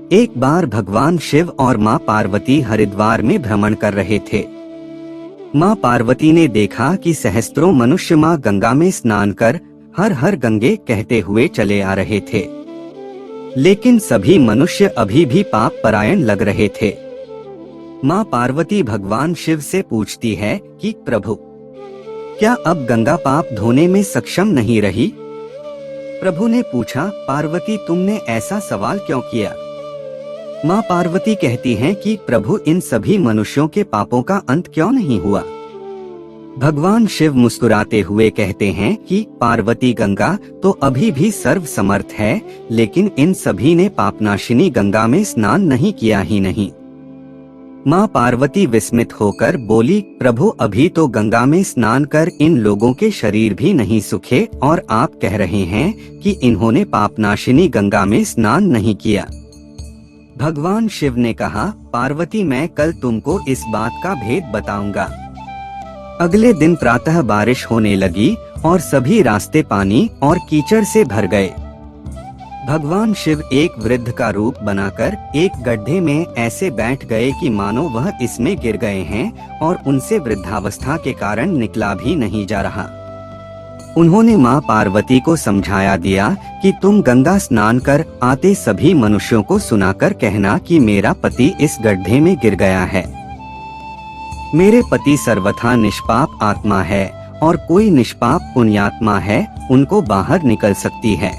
एक बार भगवान शिव और माँ पार्वती हरिद्वार में भ्रमण कर रहे थे। माँ पार्वती ने देखा कि सहस्त्रों मनुष्य माँ गंगा में स्नान कर हर हर गंगे कहते हुए चले आ रहे थे, लेकिन सभी मनुष्य अभी भी पाप परायण लग रहे थे। माँ पार्वती भगवान शिव से पूछती है कि प्रभु, क्या अब गंगा पाप धोने में सक्षम नहीं रही? प्रभु ने पूछा, पार्वती तुमने ऐसा सवाल क्यों किया? माँ पार्वती कहती हैं कि प्रभु, इन सभी मनुष्यों के पापों का अंत क्यों नहीं हुआ? भगवान शिव मुस्कुराते हुए कहते हैं कि पार्वती, गंगा तो अभी भी सर्व समर्थ है, लेकिन इन सभी ने पापनाशिनी गंगा में स्नान नहीं किया ही नहीं। माँ पार्वती विस्मित होकर बोली, प्रभु अभी तो गंगा में स्नान कर इन लोगों के शरीर भी नहीं सूखे और आप कह रहे हैं कि इन्होंने पापनाशिनी गंगा में स्नान नहीं किया। भगवान शिव ने कहा, पार्वती मैं कल तुमको इस बात का भेद बताऊंगा। अगले दिन प्रातः बारिश होने लगी और सभी रास्ते पानी और कीचड़ से भर गए। भगवान शिव एक वृद्ध का रूप बनाकर एक गड्ढे में ऐसे बैठ गए कि मानो वह इसमें गिर गए हैं और उनसे वृद्धावस्था के कारण निकला भी नहीं जा रहा। उन्होंने माँ पार्वती को समझाया दिया कि तुम गंगा स्नान कर आते सभी मनुष्यों को सुनाकर कहना कि मेरा पति इस गड्ढे में गिर गया है। मेरे पति सर्वथा निष्पाप आत्मा है और कोई निष्पाप पुण्यात्मा है उनको बाहर निकल सकती है।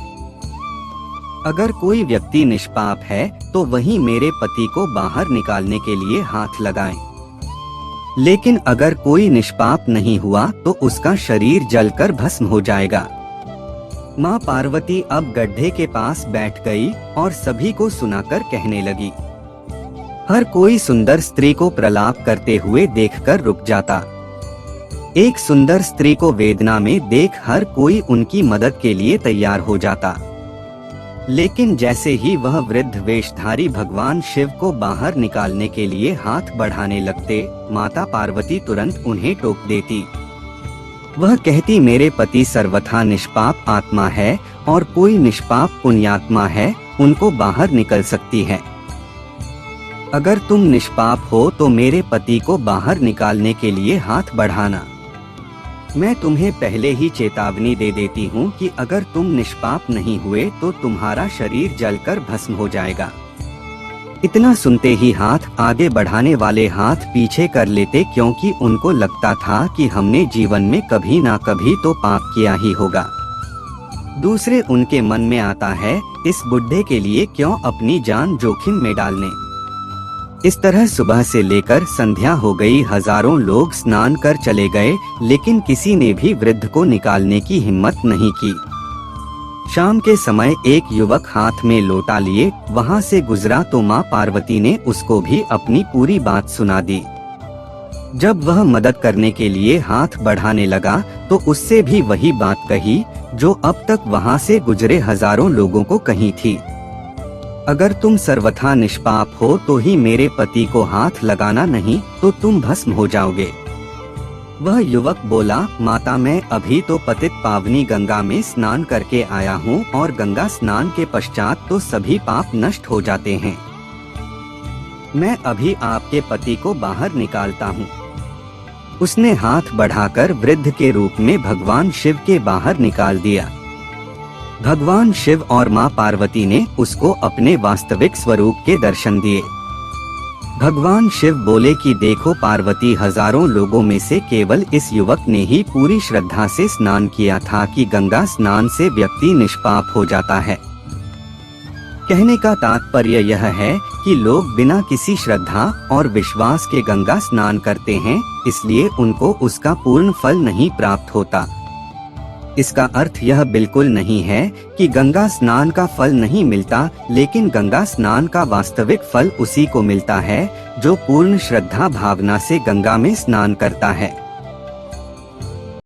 अगर कोई व्यक्ति निष्पाप है तो वही मेरे पति को बाहर निकालने के लिए हाथ लगाएं। लेकिन अगर कोई निष्पाप नहीं हुआ तो उसका शरीर जलकर भस्म हो जाएगा। माँ पार्वती अब गड्ढे के पास बैठ गई और सभी को सुनाकर कहने लगी। हर कोई सुंदर स्त्री को प्रलाप करते हुए देखकर रुक जाता। एक सुंदर स्त्री को वेदना में देख हर कोई उनकी मदद के लिए तैयार हो जाता। लेकिन जैसे ही वह वृद्ध वेशधारी भगवान शिव को बाहर निकालने के लिए हाथ बढ़ाने लगते, माता पार्वती तुरंत उन्हें टोक देती। वह कहती, मेरे पति सर्वथा निष्पाप आत्मा है और कोई निष्पाप पुण्यात्मा है उनको बाहर निकल सकती है। अगर तुम निष्पाप हो तो मेरे पति को बाहर निकालने के लिए हाथ बढ़ाना। मैं तुम्हें पहले ही चेतावनी दे देती हूँ कि अगर तुम निष्पाप नहीं हुए तो तुम्हारा शरीर जलकर भस्म हो जाएगा। इतना सुनते ही हाथ आगे बढ़ाने वाले हाथ पीछे कर लेते, क्योंकि उनको लगता था कि हमने जीवन में कभी ना कभी तो पाप किया ही होगा। दूसरे उनके मन में आता है, इस बुढ़े के लिए क्यों अपनी जान जोखिम में डालने। इस तरह सुबह से लेकर संध्या हो गई, हजारों लोग स्नान कर चले गए, लेकिन किसी ने भी वृद्ध को निकालने की हिम्मत नहीं की। शाम के समय एक युवक हाथ में लोटा लिए वहां से गुजरा तो माँ पार्वती ने उसको भी अपनी पूरी बात सुना दी। जब वह मदद करने के लिए हाथ बढ़ाने लगा तो उससे भी वही बात कही जो अब तक वहां से गुजरे हजारों लोगों को कही थी। अगर तुम सर्वथा निष्पाप हो तो ही मेरे पति को हाथ लगाना, नहीं तो तुम भस्म हो जाओगे। वह युवक बोला, माता मैं अभी तो पतित पावनी गंगा में स्नान करके आया हूँ और गंगा स्नान के पश्चात तो सभी पाप नष्ट हो जाते हैं। मैं अभी आपके पति को बाहर निकालता हूँ। उसने हाथ बढ़ाकर वृद्ध के रूप में भगवान शिव के बाहर निकाल दिया। भगवान शिव और माँ पार्वती ने उसको अपने वास्तविक स्वरूप के दर्शन दिए। भगवान शिव बोले कि देखो पार्वती, हजारों लोगों में से केवल इस युवक ने ही पूरी श्रद्धा से स्नान किया था कि गंगा स्नान से व्यक्ति निष्पाप हो जाता है। कहने का तात्पर्य यह है कि लोग बिना किसी श्रद्धा और विश्वास के गंगा स्नान करते हैं, इसलिए उनको उसका पूर्ण फल नहीं प्राप्त होता। इसका अर्थ यह बिल्कुल नहीं है कि गंगा स्नान का फल नहीं मिलता, लेकिन गंगा स्नान का वास्तविक फल उसी को मिलता है जो पूर्ण श्रद्धा भावना से गंगा में स्नान करता है।